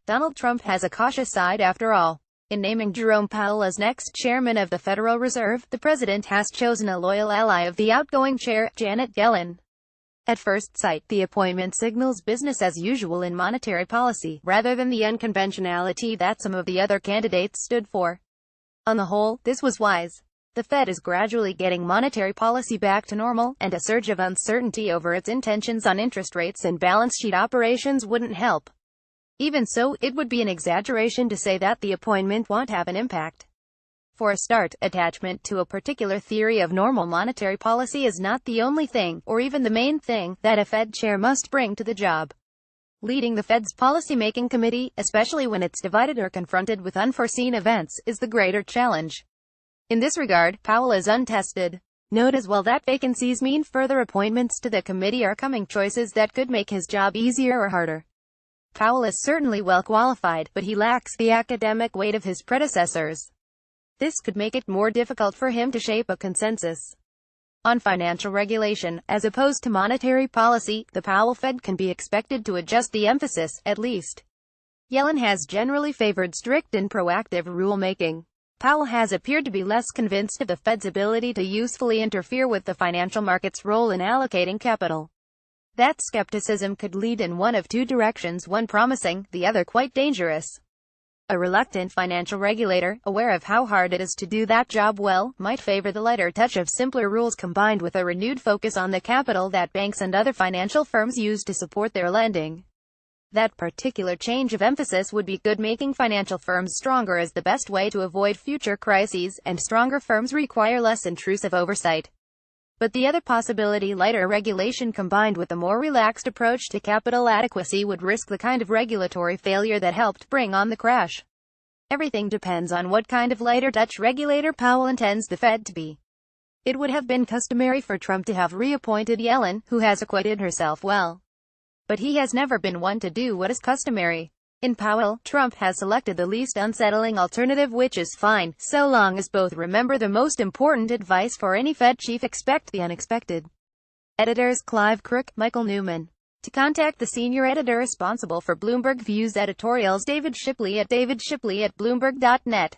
Donald Trump has a cautious side after all. In naming Jerome Powell as next chairman of the Federal Reserve, the president has chosen a loyal ally of the outgoing chair, Janet Yellen. At first sight, the appointment signals business as usual in monetary policy, rather than the unconventionality that some of the other candidates stood for. On the whole, this was wise. The Fed is gradually getting monetary policy back to normal, and a surge of uncertainty over its intentions on interest rates and balance sheet operations wouldn't help. Even so, it would be an exaggeration to say that the appointment won't have an impact. For a start, attachment to a particular theory of normal monetary policy is not the only thing, or even the main thing, that a Fed chair must bring to the job. Leading the Fed's policymaking committee, especially when it's divided or confronted with unforeseen events, is the greater challenge. In this regard, Powell is untested. Note as well that vacancies mean further appointments to the committee are coming, choices that could make his job easier or harder. Powell is certainly well qualified, but he lacks the academic weight of his predecessors. This could make it more difficult for him to shape a consensus on financial regulation. As opposed to monetary policy, the Powell Fed can be expected to adjust the emphasis, at least. Yellen has generally favored strict and proactive rulemaking. Powell has appeared to be less convinced of the Fed's ability to usefully interfere with the financial market's role in allocating capital. That skepticism could lead in one of two directions, one promising, the other quite dangerous. A reluctant financial regulator, aware of how hard it is to do that job well, might favor the lighter touch of simpler rules combined with a renewed focus on the capital that banks and other financial firms use to support their lending. That particular change of emphasis would be good, making financial firms stronger is the best way to avoid future crises, and stronger firms require less intrusive oversight. But the other possibility, lighter regulation combined with a more relaxed approach to capital adequacy, would risk the kind of regulatory failure that helped bring on the crash. Everything depends on what kind of lighter touch regulator Powell intends the Fed to be. It would have been customary for Trump to have reappointed Yellen, who has acquitted herself well. But he has never been one to do what is customary. In Powell, Trump has selected the least unsettling alternative, which is fine, so long as both remember the most important advice for any Fed chief: expect the unexpected. Editors Clive Crook, Michael Newman. To contact the senior editor responsible for Bloomberg Views editorials, David Shipley at bloomberg.net.